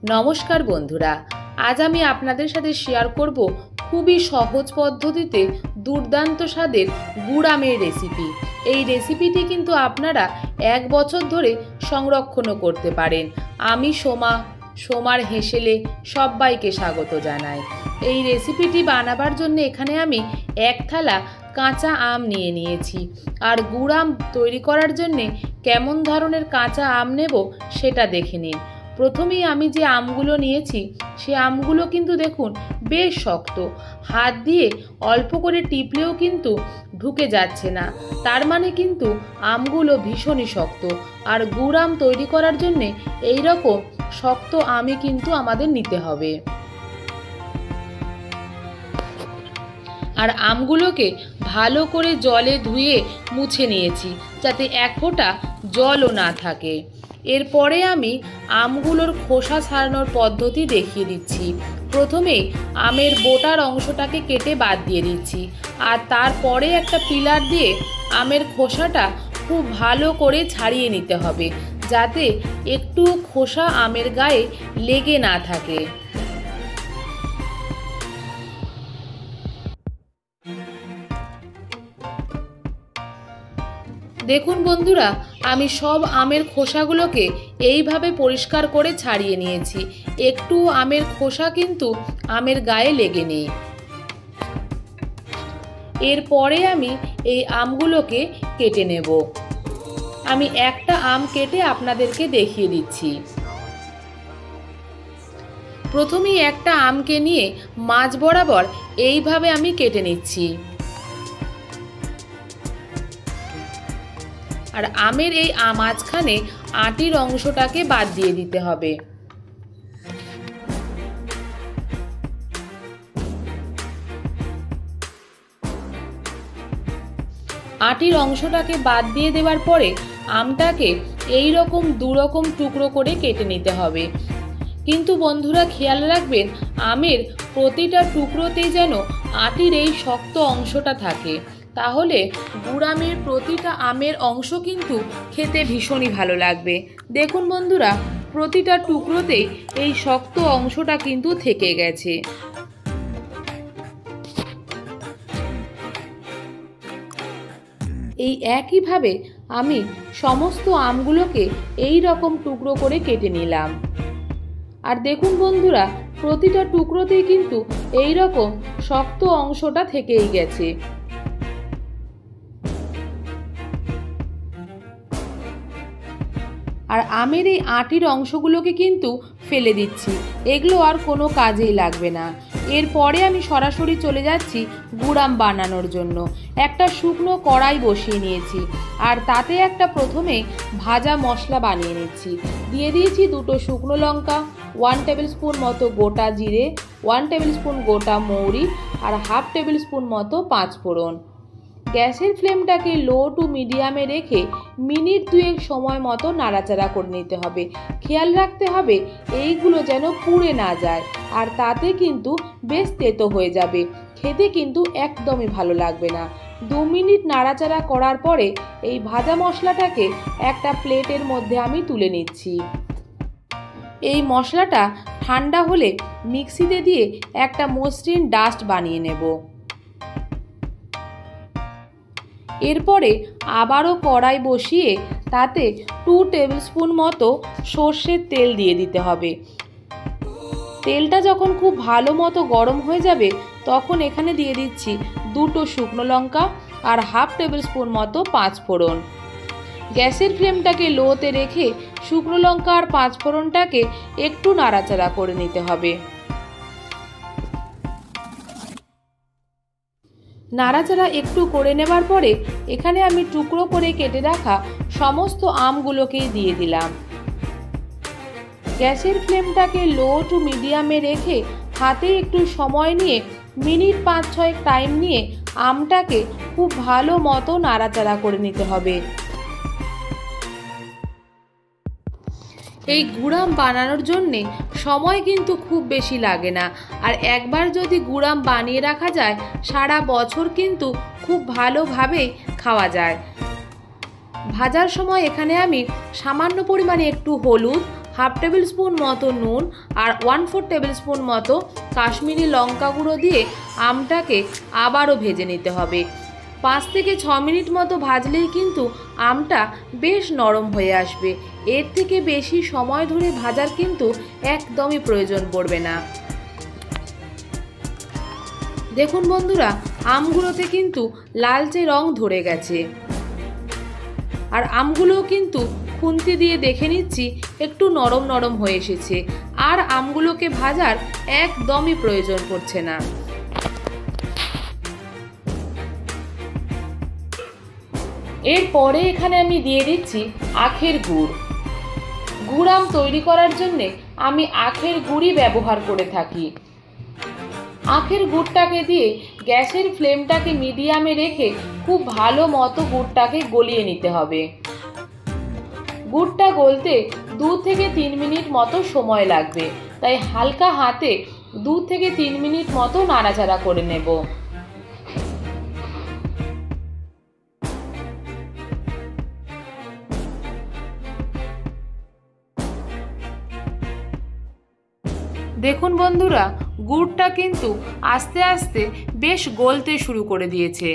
নমস্কার বন্ধুরা, আজ আমি আপনাদের সাথে শেয়ার করব খুবই সহজ পদ্ধতিতে দুর্দান্ত স্বাদের গুড় আমের রেসিপি। এই রেসিপিটি কিন্তু আপনারা 1 বছর ধরে সংরক্ষণও করতে পারেন। আমি সোমার হেসেলে সবাইকে স্বাগত জানাই। এই রেসিপিটি বানাবার জন্য এখানে আমি 1 থালা কাঁচা আম নিয়ে নিয়েছি। আর গুড় আম তৈরি করার জন্যে কেমন ধরনের কাঁচা আম নেব সেটা দেখে নিন। প্রথমেই আমি যে আমগুলো নিয়েছি সে আমগুলো কিন্তু দেখুন বেশ শক্ত, হাত দিয়ে অল্প করে টিপলেও কিন্তু ঢুকে যাচ্ছে না, তার মানে কিন্তু আমগুলো ভীষণই শক্ত। আর গুড় আম তৈরি করার জন্যে এই রকম শক্ত আমই কিন্তু আমাদের নিতে হবে। আর আমগুলোকে ভালো করে জলে ধুয়ে মুছে নিয়েছি যাতে 1 ফোঁটা জলও না থাকে। এরপরে আমি আমগুলোর খোসা ছাড়ানোর পদ্ধতি দেখিয়ে দিচ্ছি। প্রথমে আমের বোটার অংশটাকে কেটে বাদ দিয়ে দিচ্ছি, আর তারপরে একটা পিলার দিয়ে আমের খোসাটা খুব ভালো করে ছাড়িয়ে নিতে হবে যাতে একটু খোসা আমের গায়ে লেগে না থাকে। দেখুন বন্ধুরা, আমি সব আমের খোসাগুলোকে এইভাবে পরিষ্কার করে ছাড়িয়ে নিয়েছি। একটু আমের খোসা কিন্তু আমের গায়ে লেগে নেই। এরপরে আমি এই আমগুলোকে কেটে নেব। আমি একটা আম কেটে আপনাদেরকে দেখিয়ে দিচ্ছি। প্রথমেই একটা আমকে নিয়ে মাঝ বরাবর এইভাবে আমি কেটে নিচ্ছি। আর আমের এই মাঝখানে আটির অংশটাকে বাদ দিয়ে দিতে হবে। আটির অংশটাকে বাদ দিয়ে দেওয়ার পরে আমটাকে এই রকম 2 রকম টুকরো করে কেটে নিতে হবে। কিন্তু বন্ধুরা খেয়াল রাখবেন আমের প্রতিটা টুকরোতেই যেন আটির এই শক্ত অংশটা থাকে, তাহলে গুড় আমের প্রতিটা আমের অংশ কিন্তু খেতে ভীষণই ভালো লাগবে। দেখুন বন্ধুরা, প্রতিটা টুকরোতেই এই শক্ত অংশটা কিন্তু থেকে গেছে। এই একইভাবে আমি সমস্ত আমগুলোকে এই রকম টুকরো করে কেটে নিলাম। আর দেখুন বন্ধুরা, প্রতিটা টুকরোতেই কিন্তু এই রকম শক্ত অংশটা থেকেই গেছে। আর আমের এই আটির অংশগুলোকে কিন্তু ফেলে দিচ্ছি, এগুলো আর কোনো কাজেই লাগবে না। এরপরে আমি সরাসরি চলে যাচ্ছি গুড় আম বানানোর জন্য। একটা শুকনো কড়াই বসিয়ে নিয়েছি, আর তাতে একটা প্রথমে ভাজা মশলা বানিয়ে নিচ্ছি। দিয়ে দিয়েছি 2টো শুকনো লঙ্কা, 1 টেবিল স্পুন মতো গোটা জিরে, 1 টেবিল স্পুন গোটা মৌরি, আর 1/2 টেবিল স্পুন মতো 5 ফোড়ন। গ্যাসের ফ্লেমটাকে লো টু মিডিয়ামে রেখে মিনিট 2 সময় মতো নাড়াচাড়া করে নিতে হবে। খেয়াল রাখতে হবে এইগুলো যেন পুড়ে না যায়, আর তাতে কিন্তু বেশ তেতো হয়ে যাবে, খেতে কিন্তু একদমই ভালো লাগবে না। 2 মিনিট নাড়াচাড়া করার পরে এই ভাজা মশলাটাকে একটা প্লেটের মধ্যে আমি তুলে নিচ্ছি। এই মশলাটা ঠান্ডা হলে মিক্সিতে দিয়ে একটা মসৃণ ডাস্ট বানিয়ে নেব। এরপরে আবারও কড়াই বসিয়ে তাতে 2 টেবিল স্পুন মতো সর্ষের তেল দিয়ে দিতে হবে। তেলটা যখন খুব ভালো মতো গরম হয়ে যাবে তখন এখানে দিয়ে দিচ্ছি 2টো শুকনো লঙ্কা আর 1/2 টেবিল স্পুন মতো 5 ফোড়ন। গ্যাসের ফ্লেমটাকে লোতে রেখে শুকনো লঙ্কা আর 5 ফোড়নটাকে একটু নাড়াচাড়া করে নিতে হবে। নাড়াচাড়া একটু করে নেবার পরে এখানে আমি টুকরো করে কেটে রাখা সমস্ত আমগুলোকেই দিয়ে দিলাম। গ্যাসের ফ্লেমটাকে লো টু মিডিয়ামে রেখে হাতে একটু সময় নিয়ে মিনিট 5-6 টাইম নিয়ে আমটাকে খুব ভালো মতো নাড়াচাড়া করে নিতে হবে। এই গুড় আম বানানোর জন্যে সময় কিন্তু খুব বেশি লাগে না, আর একবার যদি গুড় আম বানিয়ে রাখা যায় সারা বছর কিন্তু খুব ভালোভাবে খাওয়া যায়। ভাজার সময় এখানে আমি সামান্য পরিমাণে একটু হলুদ, হাফ টেবিল স্পুন মতো নুন আর 1/4 টেবিল স্পুন মতো কাশ্মীরি লঙ্কা গুঁড়ো দিয়ে আমটাকে আবারও ভেজে নিতে হবে। 5 থেকে 6 মিনিট মতো ভাজলেই কিন্তু আমটা বেশ নরম হয়ে আসবে। এর থেকে বেশি সময় ধরে ভাজার কিন্তু একদমই প্রয়োজন পড়বে না। দেখুন বন্ধুরা, আমগুলোতে কিন্তু লালচে রং ধরে গেছে। আর আমগুলোও কিন্তু খুন্তি দিয়ে দেখে নিচ্ছি একটু নরম নরম হয়ে এসেছে। আর আমগুলোকে ভাজার একদমই প্রয়োজন পড়ছে না। এরপরে এখানে আমি দিয়ে দিচ্ছি আখের গুড়। গুড় আম তৈরি করার জন্যে আমি আখের গুড়ই ব্যবহার করে থাকি। আখের গুড়টাকে দিয়ে গ্যাসের ফ্লেমটাকে মিডিয়ামে রেখে খুব ভালো মতো গুড়টাকে গলিয়ে নিতে হবে। গুড়টা গলতে 2 থেকে 3 মিনিট মতো সময় লাগবে, তাই হালকা হাতে 2 থেকে 3 মিনিট মতো নাড়াচাড়া করে নেব। দেখুন বন্ধুরা, গুড়টা কিন্তু আস্তে আস্তে বেশ গলতে শুরু করে দিয়েছে।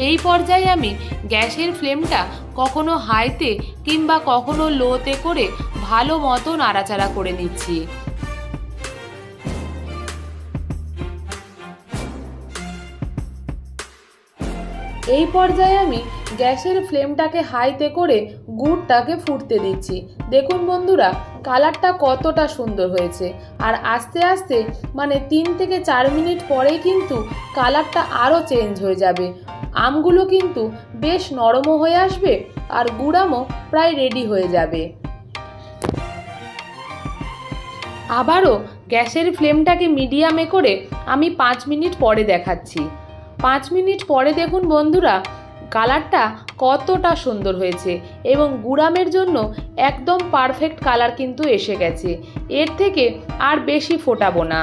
এই পর্যায়ে আমি গ্যাসের ফ্লেমটা কখনো হাইতে কিংবা কখনো লোতে করে ভালো মতো নাড়াচাড়া করে নিচ্ছি। এই পর্যায়ে আমি গ্যাসের ফ্লেমটাকে হাইতে করে গুড়টাকে ফুটতে দিচ্ছি। দেখুন বন্ধুরা, কালারটা কতটা সুন্দর হয়েছে। আর আস্তে আস্তে 3 থেকে 4 মিনিট পরেই কিন্তু কালারটা আরও চেঞ্জ হয়ে যাবে। আমগুলো কিন্তু বেশ নরমও হয়ে আসবে আর গুড়ামও প্রায় রেডি হয়ে যাবে। আবারও গ্যাসের ফ্লেমটাকে মিডিয়ামে করে আমি 5 মিনিট পরে দেখাচ্ছি। 5 মিনিট পরে দেখুন বন্ধুরা, কালারটা কতটা সুন্দর হয়েছে এবং গুড়ামের জন্য একদম পারফেক্ট কালার কিন্তু এসে গেছে। এর থেকে আর বেশি ফোটাবো না।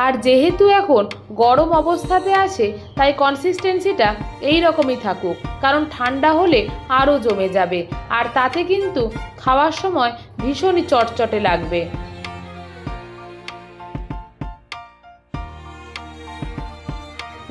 আর যেহেতু এখন গরম অবস্থাতে আছে, তাই কনসিস্টেন্সিটা এই রকমই থাকুক, কারণ ঠান্ডা হলে আরও জমে যাবে আর তাতে কিন্তু খাওয়ার সময় ভীষণই চটচটে লাগবে।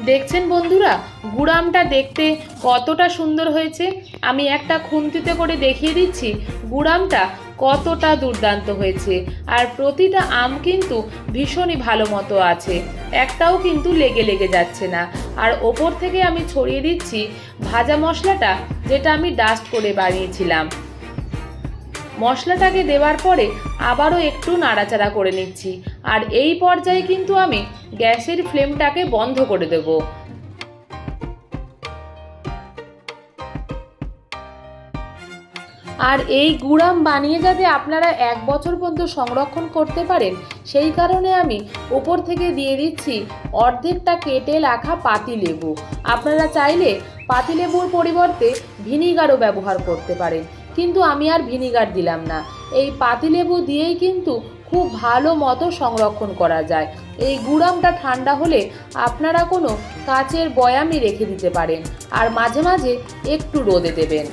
দেখছেন বন্ধুরা, গুড়ামটা দেখতে কতটা সুন্দর হয়েছে। আমি একটা খুন্তিতে করে দেখিয়ে দিচ্ছি গুড়ামটা কতটা দুর্দান্ত হয়েছে। আর প্রতিটা আম কিন্তু ভীষণই ভালো মতো আছে, একটাও কিন্তু লেগে লেগে যাচ্ছে না। আর ওপর থেকে আমি ছড়িয়ে দিচ্ছি ভাজা মশলাটা, যেটা আমি ডাস্ট করে বানিয়েছিলাম। মশলাটাকে দেওয়ার পরে আবারও একটু নাড়াচাড়া করে নিচ্ছি। আর এই পর্যায়ে কিন্তু আমি গ্যাসের ফ্লেমটাকে বন্ধ করে দেব। আর এই গুড়াম বানিয়ে যাতে আপনারা 1 বছর পর্যন্ত সংরক্ষণ করতে পারেন, সেই কারণে আমি ওপর থেকে দিয়ে দিচ্ছি অর্ধেকটা কেটে রাখা পাতিলেবু। আপনারা চাইলে পাতিলেবুর পরিবর্তে ভিনিগারও ব্যবহার করতে পারেন, কিন্তু আমি আর ভিনিগার দিলাম না। এই পাতিলেবু দিয়েই কিন্তু খুব ভালো মতো সংরক্ষণ করা যায়। এই গুড়ামটা ঠান্ডা হলে আপনারা কোনো কাচের বয়ামে রেখে দিতে পারেন আর মাঝে মাঝে একটু রোদে দেবেন।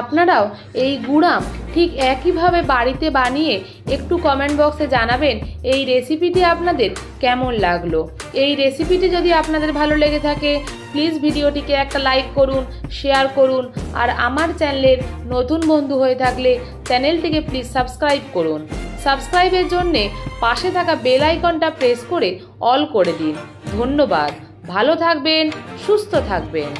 আপনারাও এই গুড়াম ঠিক একইভাবে বাড়িতে বানিয়ে একটু কমেন্ট বক্সে জানাবেন এই রেসিপিটি আপনাদের কেমন লাগলো। এই রেসিপিটি যদি আপনাদের ভালো লেগে থাকে, প্লিজ ভিডিওটিকে একটা লাইক করুন, শেয়ার করুন। আর আমার চ্যানেলের নতুন বন্ধু হয়ে থাকলে চ্যানেলটিকে প্লিজ সাবস্ক্রাইব করুন। সাবস্ক্রাইবের জন্যে পাশে থাকা বেল আইকনটা প্রেস করে অল করে দিন। ধন্যবাদ। ভালো থাকবেন, সুস্থ থাকবেন।